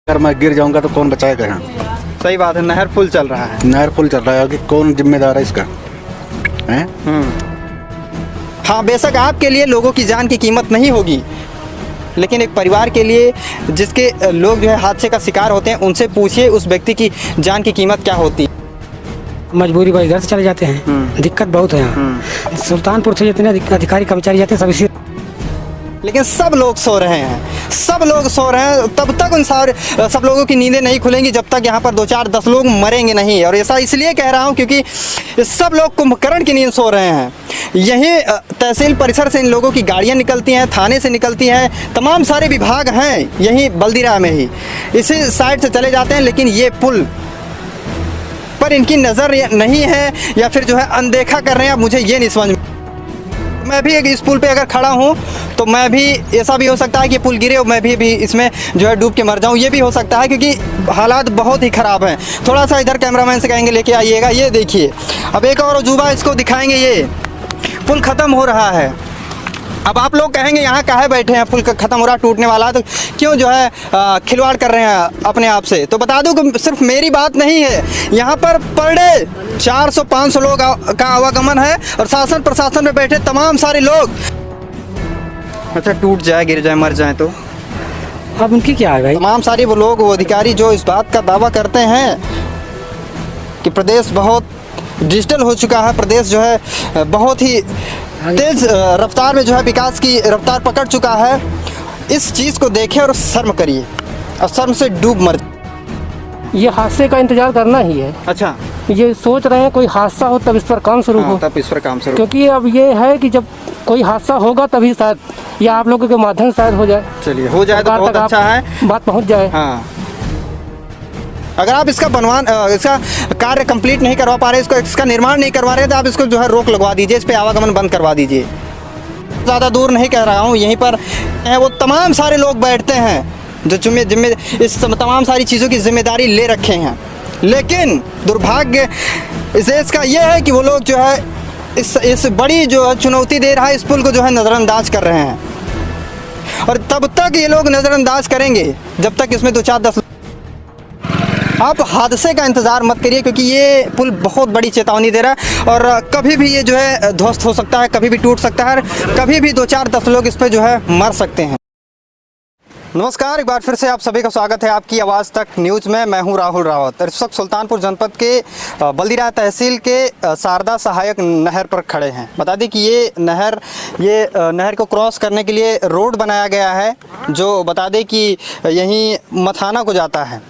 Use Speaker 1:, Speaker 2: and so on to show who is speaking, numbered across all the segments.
Speaker 1: अगर मैं गिर जाऊंगा तो कौन बचाएगा यहाँ?
Speaker 2: सही बात है। नहर फुल चल रहा है।
Speaker 1: नहर फुल चल रहा है कि कौन जिम्मेदार है इसका? हैं?
Speaker 2: हाँ, बेशक आपके लिए लोगों की जान की कीमत नहीं होगी, लेकिन एक परिवार के लिए जिसके लोग जो है हादसे का शिकार होते हैं, उनसे पूछिए उस व्यक्ति की जान की कीमत क्या होती है।
Speaker 3: मजबूरी भाई इधर से चले जाते हैं, दिक्कत बहुत है यहाँ। सुल्तानपुर से जितने अधिकारी कर्मचारी जाते हैं सब इसी,
Speaker 2: लेकिन सब लोग सो रहे हैं, सब लोग सो रहे हैं। तब तक उन सब लोगों की नींदें नहीं खुलेंगी जब तक यहाँ पर 2 4 10 लोग मरेंगे नहीं। और ऐसा इसलिए कह रहा हूँ क्योंकि सब लोग कुंभकर्ण की नींद सो रहे हैं। यही तहसील परिसर से इन लोगों की गाड़ियाँ निकलती हैं, थाने से निकलती हैं, तमाम सारे विभाग हैं यहीं बल्दीराय में ही। इसी साइड से चले जाते हैं, लेकिन ये पुल पर इनकी नज़र नहीं है या फिर जो है अनदेखा कर रहे हैं। अब मुझे ये नहीं समझ में, मैं भी इस पुल पे अगर खड़ा हूँ तो मैं भी, ऐसा भी हो सकता है कि पुल गिरे और मैं भी इसमें जो है डूब के मर जाऊँ, ये भी हो सकता है क्योंकि हालात बहुत ही ख़राब हैं। थोड़ा सा इधर कैमरामैन से कहेंगे लेके आइएगा। ये देखिए, अब एक और अजूबा इसको दिखाएंगे। ये पुल ख़त्म हो रहा है। अब आप लोग कहेंगे यहाँ काहे बैठे हैं, पुल ख़त्म हो रहा, टूटने वाला है, तो क्यों जो है खिलवाड़ कर रहे हैं अपने आप से। तो बता दूं कि सिर्फ मेरी बात नहीं है, यहाँ पर डे 400-500 लोग का आवागमन है और शासन प्रशासन में बैठे तमाम सारे लोग। अच्छा, टूट जाए, गिर जाए, मर जाए तो
Speaker 3: अब उनकी क्या है भाई।
Speaker 2: तमाम सारे वो लोग, वो अधिकारी जो इस बात का दावा करते हैं कि प्रदेश बहुत डिजिटल हो चुका है, प्रदेश जो है बहुत ही तेज रफ्तार में जो है विकास की रफ्तार पकड़ चुका है, इस चीज़ को देखें और शर्म करिए और शर्म से डूब मर।
Speaker 3: ये हादसे का इंतजार करना ही है।
Speaker 2: अच्छा,
Speaker 3: ये सोच रहे हैं कोई हादसा हो तब इस पर काम शुरू हो,
Speaker 2: तब इस पर काम शुरू,
Speaker 3: क्योंकि अब ये है कि जब कोई हादसा होगा तभी शायद, या आप लोगों के माध्यम से शायद हो जाए।
Speaker 2: चलिए, हो जाए तो बहुत अच्छा है,
Speaker 3: बात पहुंच जाए।
Speaker 2: हाँ, अगर आप इसका इसका कार्य कंप्लीट नहीं करवा पा रहे, इसका निर्माण नहीं करवा रहे, तो आप इसको जो है रोक लगवा दीजिए, इस पे आवागमन बंद करवा दीजिए। ज़्यादा दूर नहीं कह रहा हूँ, यहीं पर वो तमाम सारे लोग बैठते हैं जो इस तमाम सारी चीज़ों की जिम्मेदारी ले रखे हैं। लेकिन दुर्भाग्य इस देश का ये है कि वो लोग जो है इस बड़ी जो है चुनौती दे रहा है, इस पुल को जो है नज़रअंदाज कर रहे हैं। और तब तक ये लोग नज़रअंदाज करेंगे जब तक इसमें 2 4 10। आप हादसे का इंतज़ार मत करिए, क्योंकि ये पुल बहुत बड़ी चेतावनी दे रहा है और कभी भी ये जो है ध्वस्त हो सकता है, कभी भी टूट सकता है, कभी भी 2 4 10 लोग इस पर जो है मर सकते हैं। नमस्कार, एक बार फिर से आप सभी का स्वागत है आपकी आवाज़ तक न्यूज़ में। मैं हूं राहुल रावत। इस वक्त सुल्तानपुर जनपद के बल्दीराय तहसील के शारदा सहायक नहर पर खड़े हैं। बता दें कि ये नहर को क्रॉस करने के लिए रोड बनाया गया है, जो बता दें कि यहीं मथाना को जाता है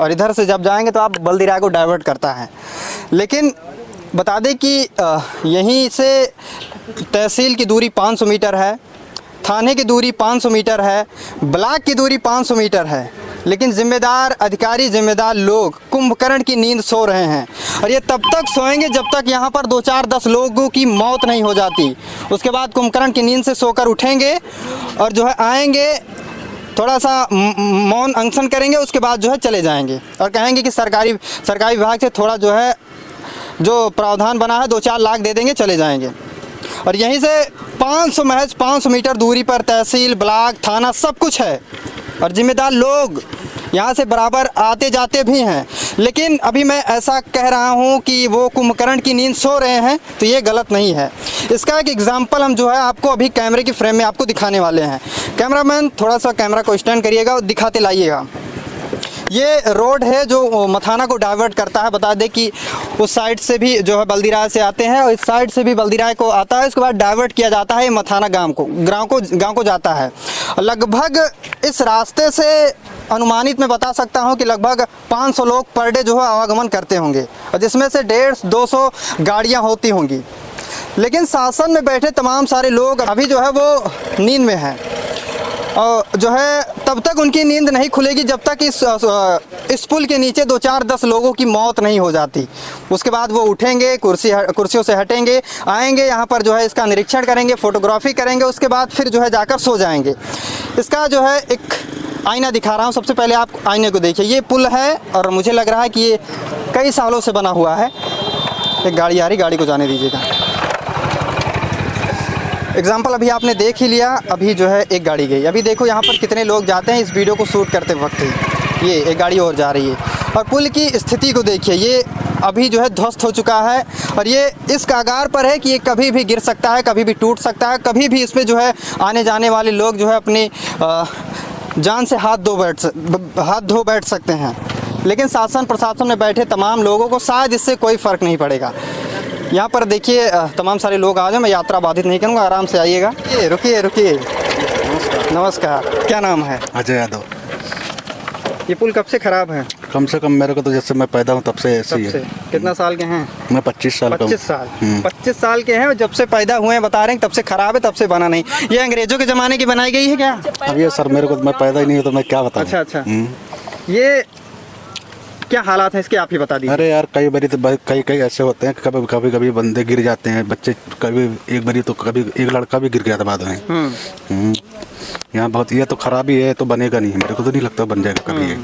Speaker 2: और इधर से जब जाएंगे तो आप बल्दीराय को डाइवर्ट करता है। लेकिन बता दें कि यहीं से तहसील की दूरी 500 मीटर है, थाने की दूरी 500 मीटर है, ब्लॉक की दूरी 500 मीटर है, लेकिन जिम्मेदार अधिकारी, जिम्मेदार लोग कुंभकर्ण की नींद सो रहे हैं। और ये तब तक सोएंगे जब तक यहाँ पर 2 4 10 लोगों की मौत नहीं हो जाती। उसके बाद कुंभकर्ण की नींद से सोकर उठेंगे और जो है आएंगे, थोड़ा सा मौन अनशन करेंगे, उसके बाद जो है चले जाएंगे और कहेंगे कि सरकारी विभाग से थोड़ा जो है जो प्रावधान बना है 2 4 लाख दे देंगे, चले जाएंगे। और यहीं से 500 मीटर दूरी पर तहसील, ब्लॉक, थाना सब कुछ है और जिम्मेदार लोग यहाँ से बराबर आते जाते भी हैं। लेकिन अभी मैं ऐसा कह रहा हूँ कि वो कुंभकर्ण की नींद सो रहे हैं, तो ये गलत नहीं है। इसका एक एग्जाम्पल हम जो है आपको अभी कैमरे की फ्रेम में आपको दिखाने वाले हैं। कैमरामैन थोड़ा सा कैमरा को स्टैंड करिएगा और दिखाते लाइएगा। ये रोड है जो मथाना को डाइवर्ट करता है। बता दें कि उस साइड से भी जो है बल्दीराय से आते हैं और इस साइड से भी बल्दीराय को आता है, उसके बाद डाइवर्ट किया जाता है मथाना गांव को जाता है। लगभग इस रास्ते से अनुमानित मैं बता सकता हूं कि लगभग 500 लोग पर डे जो है आवागमन करते होंगे और जिसमें से 150-200 गाड़ियाँ होती होंगी। लेकिन शासन में बैठे तमाम सारे लोग अभी जो है वो नींद में हैं और जो है तब तक उनकी नींद नहीं खुलेगी जब तक इस पुल के नीचे 2 4 10 लोगों की मौत नहीं हो जाती। उसके बाद वो उठेंगे, कुर्सियों से हटेंगे, आएंगे यहाँ पर जो है इसका निरीक्षण करेंगे, फोटोग्राफी करेंगे, उसके बाद फिर जो है जाकर सो जाएंगे। इसका जो है एक आईना दिखा रहा हूँ। सबसे पहले आप आईने को देखिए। ये पुल है और मुझे लग रहा है कि ये कई सालों से बना हुआ है। एक गाड़ी आ रही, गाड़ी को जाने दीजिएगा। एग्जाम्पल अभी आपने देख ही लिया, अभी जो है एक गाड़ी गई। अभी देखो यहाँ पर कितने लोग जाते हैं इस वीडियो को शूट करते वक्त ही। ये एक गाड़ी और जा रही है और पुल की स्थिति को देखिए, ये अभी जो है ध्वस्त हो चुका है और ये इस कागार पर है कि ये कभी भी गिर सकता है, कभी भी टूट सकता है, कभी भी इसमें जो है आने जाने वाले लोग जो है अपनी जान से हाथ धो बैठ सकते हैं। लेकिन शासन प्रशासन में बैठे तमाम लोगों को शायद इससे कोई फ़र्क नहीं पड़ेगा। यहाँ पर देखिए तमाम सारे लोग आ जाए, मैं यात्रा बाधित नहीं करूँगा, आराम से आइएगा। ये रुकिए। नमस्कार, क्या नाम है?
Speaker 1: अजय यादव।
Speaker 2: ये पुल कब से ख़राब है?
Speaker 1: कम से कम मेरे को तो जैसे मैं पैदा हूँ तब से ऐसे ही है।
Speaker 2: कितना साल के हैं?
Speaker 1: मैं 25 साल का हूँ।
Speaker 2: 25 साल 25 साल के हैं और जब से पैदा हुए हैं बता रहे हैं तब से ख़राब है, तब से बना नहीं। ये अंग्रेज़ों के ज़माने की बनाई गई है क्या?
Speaker 1: अब ये सर मेरे को मैं पैदा ही नहीं हूँ तो मैं क्या बताऊँ।
Speaker 2: अच्छा। ये क्या हालात है इसके, आप ही बता दीजिए।
Speaker 1: अरे यार कई बारी तो कई ऐसे होते हैं, कभी बंदे गिर जाते हैं, बच्चे कभी एक बारी तो कभी एक लड़का भी गिर गया था बाद में। यहाँ बहुत ये तो खराबी है, तो बनेगा नहीं, मेरे को तो नहीं लगता बन जाएगा कभी ये।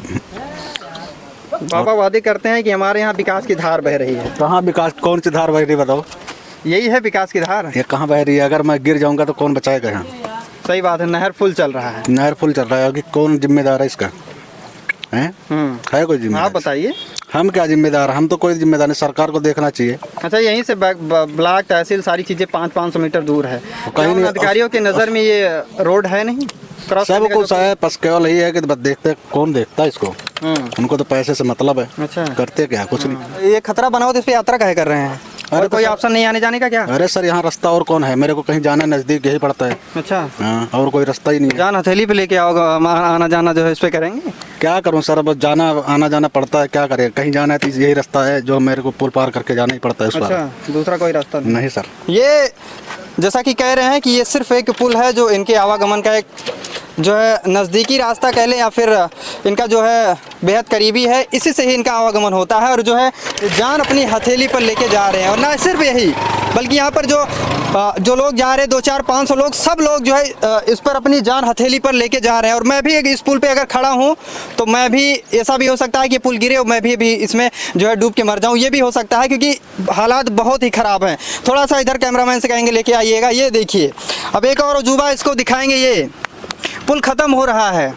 Speaker 2: बाबा वादे करते हैं कि हमारे यहाँ विकास की धार बह रही है।
Speaker 1: कहाँ विकास, कौन सी धार बह रही है बताओ?
Speaker 2: यही है विकास की धार।
Speaker 1: ये कहाँ बह रही है? अगर मैं गिर जाऊँगा तो कौन बचाएगा यहाँ?
Speaker 2: सही बात है, नहर फुल चल रहा है।
Speaker 1: नहर फुल चल रहा है, कि कौन जिम्मेदार है इसका? है कोई जिम्मेदार?
Speaker 2: आप बताइए।
Speaker 1: हम क्या जिम्मेदार? हम तो कोई जिम्मेदार नहीं, सरकार को देखना चाहिए।
Speaker 2: अच्छा, यहीं से ब्लॉक तहसील सारी चीज़ें 500 मीटर दूर है।
Speaker 1: कहीं नहीं,
Speaker 2: अधिकारियों के नज़र में ये रोड है नहीं,
Speaker 1: सब कुछ है, बस केवल यही है कि बस देखते कौन देखता है इसको। उनको तो पैसे से मतलब है।
Speaker 2: अच्छा, करते
Speaker 1: क्या कुछ नहीं।
Speaker 2: ये खतरा बना हो तो इस पे यात्रा काहे कर रहे हैं? और कोई ऑप्शन नहीं आने जाने का क्या?
Speaker 1: अरे सर यहाँ रास्ता और कौन है? मेरे को कहीं जाना नज़दीक यही पड़ता है।
Speaker 2: अच्छा।
Speaker 1: हाँ, और कोई रास्ता ही नहीं है।
Speaker 2: जान हथेली पे लेके आओगे, आना जाना जो है इस पे करेंगे?
Speaker 1: क्या करूँ सर, बस जाना आना जाना पड़ता है, क्या करें? कहीं जाना है तो यही रास्ता है जो मेरे को पुल पार करके जाना ही पड़ता है।
Speaker 2: अच्छा, दूसरा कोई रास्ता
Speaker 1: नहीं सर।
Speaker 2: ये जैसा कि कह रहे हैं कि ये सिर्फ एक पुल है जो इनके आवागमन का एक जो है नज़दीकी रास्ता कह लें या फिर इनका जो है बेहद करीबी है, इसी से ही इनका आवागमन होता है और जो है जान अपनी हथेली पर लेके जा रहे हैं। और ना सिर्फ यही, बल्कि यहाँ पर जो लोग जा रहे हैं 200-400-500 लोग, सब लोग जो है इस पर अपनी जान हथेली पर लेके जा रहे हैं। और मैं भी इस पुल पे अगर खड़ा हूँ तो मैं भी, ऐसा भी हो सकता है कि पुल गिरे और मैं भी इसमें जो है डूब के मर जाऊँ, ये भी हो सकता है क्योंकि हालात बहुत ही ख़राब हैं। थोड़ा सा इधर कैमरामैन से कहेंगे लेके आइएगा। ये देखिए, अब एक और अजूबा इसको दिखाएंगे। ये पुल ख़त्म हो रहा है।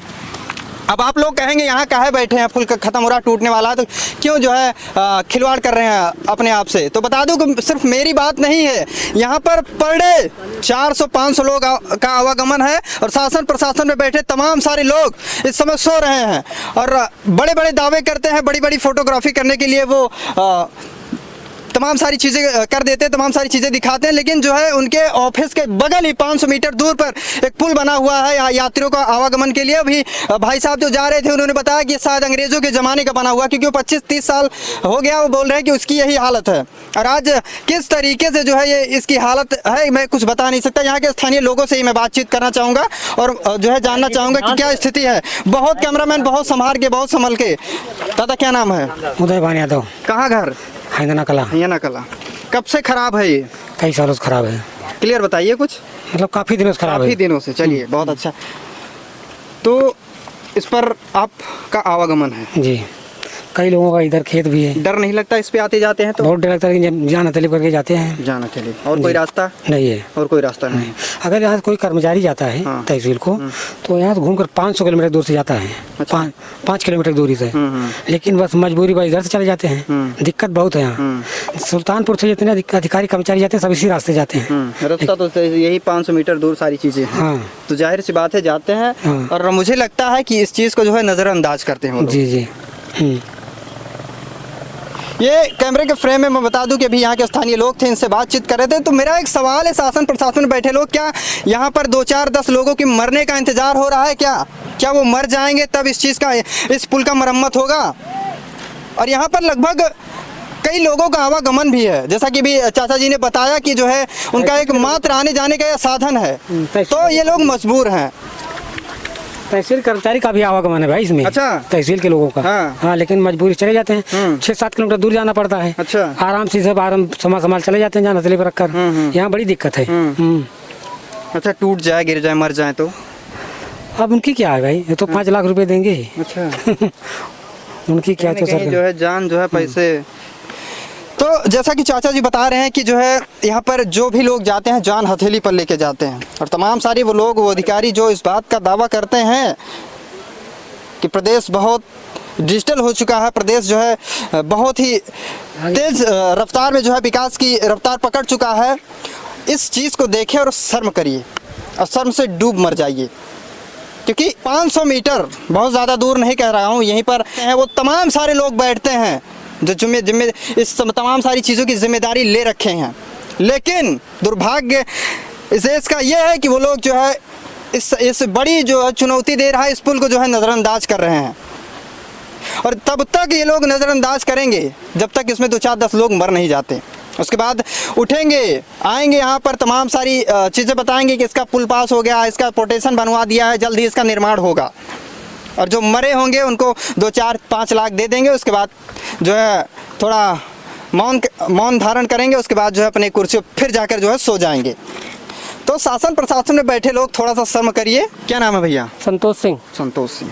Speaker 2: अब आप लोग कहेंगे यहाँ काहे बैठे हैं, पुल ख़त्म हो रहा, टूटने वाला है, तो क्यों जो है खिलवाड़ कर रहे हैं अपने आप से? तो बता दूं कि सिर्फ मेरी बात नहीं है, यहाँ पर पर डे 400-500 लोग का आवागमन है और शासन प्रशासन में बैठे तमाम सारे लोग इस समय सो रहे हैं और बड़े बड़े दावे करते हैं, बड़ी बड़ी फोटोग्राफी करने के लिए वो तमाम सारी चीज़ें कर देते हैं, तमाम सारी चीज़ें दिखाते हैं। लेकिन जो है उनके ऑफिस के बगल ही 500 मीटर दूर पर एक पुल बना हुआ है यात्रियों का आवागमन के लिए। अभी भाई साहब जो जा रहे थे उन्होंने बताया कि शायद अंग्रेज़ों के ज़माने का बना हुआ, क्योंकि वो 25-30 साल हो गया, वो बोल रहे हैं कि उसकी यही हालत है। और आज किस तरीके से जो है ये इसकी हालत है, मैं कुछ बता नहीं सकता। यहाँ के स्थानीय लोगों से ही मैं बातचीत करना चाहूँगा और जो है जानना चाहूँगा कि क्या स्थिति है। बहुत कैमरामैन बहुत संभाल के, बहुत संभल के। दादा क्या नाम है?
Speaker 3: उदय भान यादव।
Speaker 2: कहाँ घर?
Speaker 3: हैदना कला।
Speaker 2: कब से खराब है ये?
Speaker 3: कई सालों से खराब है।
Speaker 2: क्लियर बताइए कुछ।
Speaker 3: मतलब काफ़ी दिनों से खराब है।
Speaker 2: काफ़ी दिनों से, चलिए बहुत अच्छा। तो इस पर आपका आवागमन है
Speaker 3: जी, कई लोगों का इधर खेत भी है।
Speaker 2: डर नहीं लगता इस पे आते जाते हैं तो?
Speaker 3: बहुत डर लगता है, लेकिन जान हथेली करके जाते हैं।
Speaker 2: जान हथेली। और कोई रास्ता
Speaker 3: नहीं है?
Speaker 2: और कोई रास्ता नहीं।
Speaker 3: अगर यहाँ से कोई कर्मचारी जाता है तहसील को तो यहाँ से घूमकर 500 किलोमीटर दूर से जाता है।
Speaker 2: अच्छा।
Speaker 3: 5 किलोमीटर दूरी से। लेकिन बस मजबूरी बस इधर से चले जाते हैं। दिक्कत बहुत है यहाँ। सुल्तानपुर से जितने अधिकारी कर्मचारी जाते हैं सब इसी रास्ते जाते हैं।
Speaker 2: रास्ता तो यही 500 मीटर दूर सारी चीज़ें।
Speaker 3: हाँ,
Speaker 2: तो जाहिर सी बात है जाते हैं। और मुझे लगता है कि इस चीज़ को जो है नज़रअंदाज करते हैं।
Speaker 3: जी।
Speaker 2: ये कैमरे के फ्रेम में मैं बता दूं कि अभी यहाँ के स्थानीय लोग थे, इनसे बातचीत कर रहे थे। तो मेरा एक सवाल है, शासन प्रशासन में बैठे लोग, क्या यहाँ पर 2-4-10 लोगों की मरने का इंतजार हो रहा है? क्या वो मर जाएंगे तब इस पुल का मरम्मत होगा? और यहाँ पर लगभग कई लोगों का आवागमन भी है, जैसा कि भी चाचा जी ने बताया कि जो है उनका एक मात्र आने जाने का साधन है। तो ये लोग मजबूर हैं।
Speaker 3: तहसील कर्मचारी का भी आवागमन है भाई इसमें।
Speaker 2: अच्छा।
Speaker 3: तहसील के लोगों का। हाँ, लेकिन मजबूरी चले जाते हैं। 6-7 किलोमीटर दूर जाना पड़ता है।
Speaker 2: अच्छा।
Speaker 3: आराम से सब संभाल चले जाते हैं जान हथेली पर रखकर। यहाँ बड़ी दिक्कत है।
Speaker 2: अच्छा, टूट जाए, गिर जाए, मर जाए तो?
Speaker 3: अब उनकी क्या है भाई, ये तो 5 लाख रुपए देंगे।
Speaker 2: अच्छा।
Speaker 3: उनकी क्या तो सर
Speaker 2: जो है जान जो है पैसे। तो जैसा कि चाचा जी बता रहे हैं कि जो है यहाँ पर जो भी लोग जाते हैं जान हथेली पर लेके जाते हैं। और तमाम सारे वो लोग, वो अधिकारी जो इस बात का दावा करते हैं कि प्रदेश बहुत डिजिटल हो चुका है, प्रदेश जो है बहुत ही तेज रफ्तार में जो है विकास की रफ्तार पकड़ चुका है। इस चीज़ को देखें और शर्म करिए और शर्म से डूब मर जाइए, क्योंकि 500 मीटर बहुत ज़्यादा दूर नहीं कह रहा हूँ, यहीं पर हैं वो तमाम सारे लोग बैठते हैं जो इस तमाम सारी चीज़ों की जिम्मेदारी ले रखे हैं। लेकिन दुर्भाग्य इस देश का ये है कि वो लोग जो है इस बड़ी जो है चुनौती दे रहा है, इस पुल को जो है नज़रअंदाज कर रहे हैं। और तब तक ये लोग नज़रअंदाज करेंगे जब तक इसमें 2-4-10 लोग मर नहीं जाते। उसके बाद उठेंगे, आएंगे यहाँ पर तमाम सारी चीज़ें बताएंगे कि इसका पुल पास हो गया, इसका पोटेशन बनवा दिया है, जल्द ही इसका निर्माण होगा। और जो मरे होंगे उनको 2-4-5 लाख दे देंगे। उसके बाद जो है थोड़ा मौन धारण करेंगे, उसके बाद जो है अपने कुर्सी पर फिर जाकर जो है सो जाएंगे। तो शासन प्रशासन में बैठे लोग थोड़ा सा शर्म करिए। क्या नाम है भैया?
Speaker 4: संतोष सिंह।
Speaker 2: संतोष सिंह।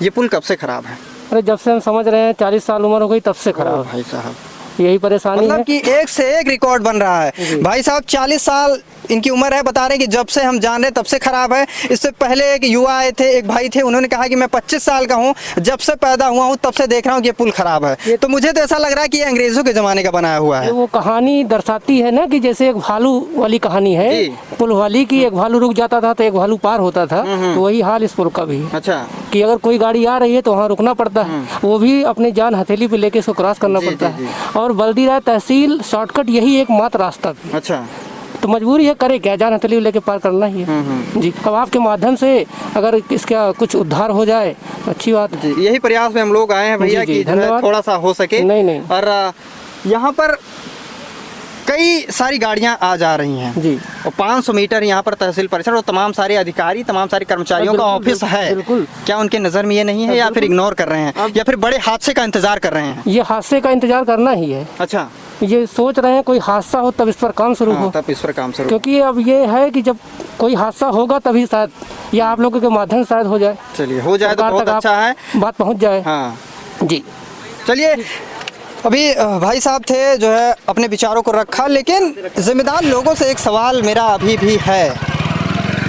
Speaker 2: ये पुल कब से खराब है?
Speaker 4: अरे जब से हम समझ रहे हैं 40 साल उम्र हो गई तब से खराब है
Speaker 2: भाई साहब,
Speaker 4: यही परेशानी
Speaker 2: मतलब
Speaker 4: है
Speaker 2: कि एक से एक रिकॉर्ड बन रहा है। भाई साहब 40 साल इनकी उम्र है, बता रहे हैं कि जब से हम जान रहे तब से खराब है। इससे पहले एक युवा आए थे, एक भाई थे, उन्होंने कहा कि मैं 25 साल का हूँ, जब से पैदा हुआ हूँ तब से देख रहा हूँ कि ये पुल खराब है। तो मुझे तो ऐसा लग रहा है कि ये अंग्रेजों के ज़माने का बनाया हुआ है।
Speaker 4: वो कहानी दर्शाती है ना कि जैसे एक भालू वाली कहानी है पुल वाली की, एक भालू रुक जाता था तो एक भालू पार होता था, तो वही हाल इस पुल का भी है।
Speaker 2: अच्छा,
Speaker 4: कि अगर कोई गाड़ी आ रही है तो वहाँ रुकना पड़ता है, वो भी अपनी जान हथेली पे लेके इसको क्रॉस करना पड़ता है। और बल्दीराय तहसील शॉर्टकट यही एकमात्र रास्ता भी।
Speaker 2: अच्छा,
Speaker 4: तो मजबूरी है, करे क्या, जान हथेली लेके पार करना ही है जी। अब आपके माध्यम से अगर इसका कुछ उद्धार हो जाए अच्छी बात
Speaker 2: जी। यही प्रयास में हम लोग आए हैं भैया कि थोड़ा सा हो सके।
Speaker 4: नहीं।
Speaker 2: और यहाँ पर कई सारी गाड़ियाँ आ जा रही हैं
Speaker 4: जी,
Speaker 2: और 500 मीटर यहाँ पर तहसील परिसर और तमाम सारे अधिकारी, तमाम सारे कर्मचारियों का ऑफिस है।
Speaker 4: बिल्कुल।
Speaker 2: क्या उनके नज़र में ये नहीं है, या फिर इग्नोर कर रहे हैं, या फिर बड़े हादसे का इंतजार कर रहे हैं?
Speaker 4: ये हादसे का इंतजार करना ही है।
Speaker 2: अच्छा,
Speaker 4: ये सोच रहे हैं कोई हादसा हो तब इस पर काम शुरू हो,
Speaker 2: तब इस पर काम शुरू।
Speaker 4: क्योंकि अब ये है कि जब कोई हादसा होगा तभी शायद, या आप लोगों के माध्यम से शायद हो जाए।
Speaker 2: चलिए, हो जाए तो बहुत अच्छा है,
Speaker 4: बात पहुंच जाए।
Speaker 2: हाँ
Speaker 4: जी,
Speaker 2: चलिए। अभी भाई साहब थे जो है अपने विचारों को रखा, लेकिन जिम्मेदार लोगों से एक सवाल मेरा अभी भी है,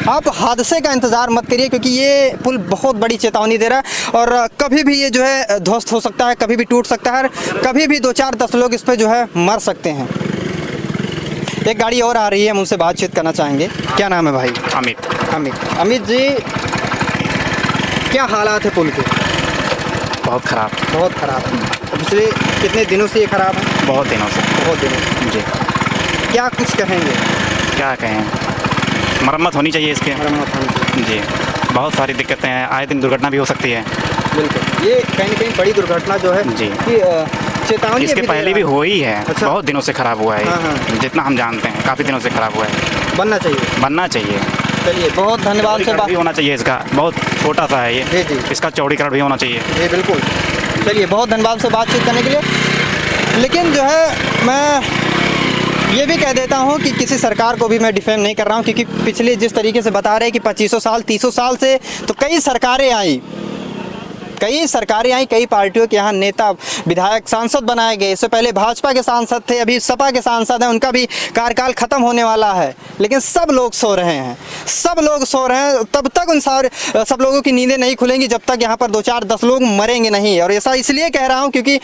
Speaker 2: आप हादसे का इंतज़ार मत करिए, क्योंकि ये पुल बहुत बड़ी चेतावनी दे रहा है और कभी भी ये जो है ध्वस्त हो सकता है, कभी भी टूट सकता है, कभी भी 2-4-10 लोग इस पर जो है मर सकते हैं। एक गाड़ी और आ रही है, हम उनसे बातचीत करना चाहेंगे। क्या नाम है भाई? अमित जी, क्या हालात है पुल के?
Speaker 5: बहुत ख़राब।
Speaker 2: पिछले कितने दिनों से ये खराब है?
Speaker 5: बहुत दिनों से जी।
Speaker 2: क्या कुछ कहेंगे?
Speaker 5: क्या कहें, मरम्मत होनी चाहिए इसके। जी, बहुत सारी दिक्कतें हैं, आए दिन दुर्घटना भी हो सकती है।
Speaker 2: बिल्कुल, ये कहीं न कहीं बड़ी दुर्घटना जो है
Speaker 5: जी
Speaker 2: कि चेतावनी
Speaker 5: इसके पहले भी हुई है।
Speaker 2: अच्छा।
Speaker 5: बहुत दिनों से ख़राब हुआ है।
Speaker 2: हाँ।
Speaker 5: जितना हम जानते हैं काफ़ी दिनों से ख़राब हुआ है।
Speaker 2: बनना चाहिए। चलिए, बहुत धन्यवाद से
Speaker 5: भी होना चाहिए इसका, बहुत छोटा सा है ये।
Speaker 2: जी।
Speaker 5: इसका चौड़ीकरण भी होना चाहिए।
Speaker 2: जी बिल्कुल। चलिए, बहुत धन्यवाद से बातचीत करने के लिए। लेकिन जो है मैं ये भी कह देता हूँ कि किसी सरकार को भी मैं डिफेम नहीं कर रहा हूँ, क्योंकि पिछले जिस तरीके से बता रहे हैं कि 2500 साल 300 साल से तो कई सरकारें आई, कई पार्टियों के यहाँ नेता, विधायक, सांसद बनाए गए। इससे पहले भाजपा के सांसद थे, अभी सपा के सांसद हैं, उनका भी कार्यकाल ख़त्म होने वाला है, लेकिन सब लोग सो रहे हैं। तब तक उन सब लोगों की नींदें नहीं खुलेंगी जब तक यहाँ पर 2-4-10 लोग मरेंगे नहीं। और ऐसा इसलिए कह रहा हूँ क्योंकि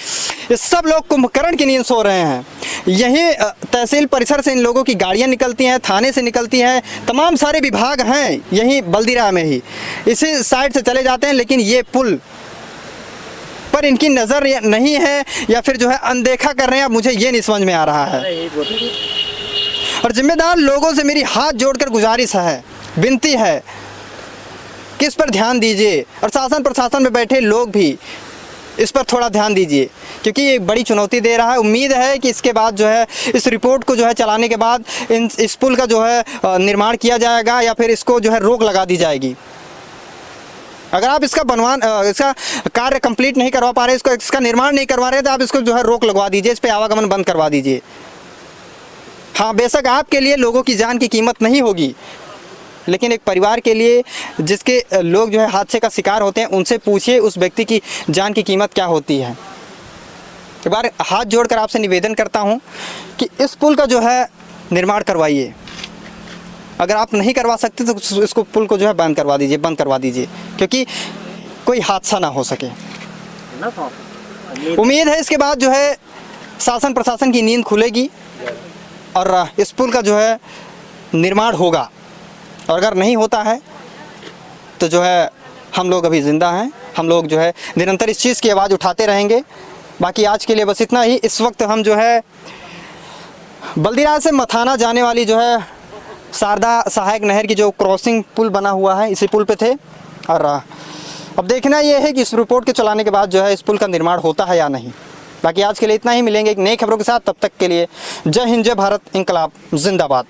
Speaker 2: सब लोग कुंभकर्ण की नींद सो रहे हैं। यही तहसील परिसर से इन लोगों की गाड़ियाँ निकलती हैं, थाने से निकलती हैं, तमाम सारे विभाग हैं यहीं बल्दीराय में ही, इसी साइड से चले जाते हैं। लेकिन ये पुल पर इनकी नज़र नहीं है, या फिर जो है अनदेखा कर रहे हैं, अब मुझे ये नहीं समझ में आ रहा है। और जिम्मेदार लोगों से मेरी हाथ जोड़कर गुजारिश है, विनती है कि इस पर ध्यान दीजिए, और शासन प्रशासन में बैठे लोग भी इस पर थोड़ा ध्यान दीजिए, क्योंकि ये बड़ी चुनौती दे रहा है। उम्मीद है कि इसके बाद जो है इस रिपोर्ट को जो है चलाने के बाद इस पुल का जो है निर्माण किया जाएगा, या फिर इसको जो है रोक लगा दी जाएगी। अगर आप इसका कार्य कंप्लीट नहीं करवा पा रहे, इसका निर्माण नहीं करवा रहे, तो आप इसको जो है रोक लगवा दीजिए, इस पर आवागमन बंद करवा दीजिए। हाँ, बेशक आपके लिए लोगों की जान की कीमत नहीं होगी, लेकिन एक परिवार के लिए जिसके लोग जो है हादसे का शिकार होते हैं, उनसे पूछिए उस व्यक्ति की जान की कीमत क्या होती है। एक बार हाथ जोड़कर आपसे निवेदन करता हूँ कि इस पुल का जो है निर्माण करवाइए। अगर आप नहीं करवा सकते तो इसको पुल को जो है बंद करवा दीजिए, क्योंकि कोई हादसा ना हो सके। उम्मीद है इसके बाद जो है शासन प्रशासन की नींद खुलेगी और इस पुल का जो है निर्माण होगा, और अगर नहीं होता है तो जो है हम लोग अभी ज़िंदा हैं, हम लोग जो है निरंतर इस चीज़ की आवाज़ उठाते रहेंगे। बाकी आज के लिए बस इतना ही। इस वक्त हम जो है बल्दीराज से मथाना जाने वाली जो है शारदा सहायक नहर की जो क्रॉसिंग पुल बना हुआ है, इसी पुल पे थे, और अब देखना ये है कि इस रिपोर्ट के चलाने के बाद जो है इस पुल का निर्माण होता है या नहीं। बाकी आज के लिए इतना ही। मिलेंगे एक नई खबरों के साथ, तब तक के लिए जय हिंद, जय भारत, इंकलाब जिंदाबाद।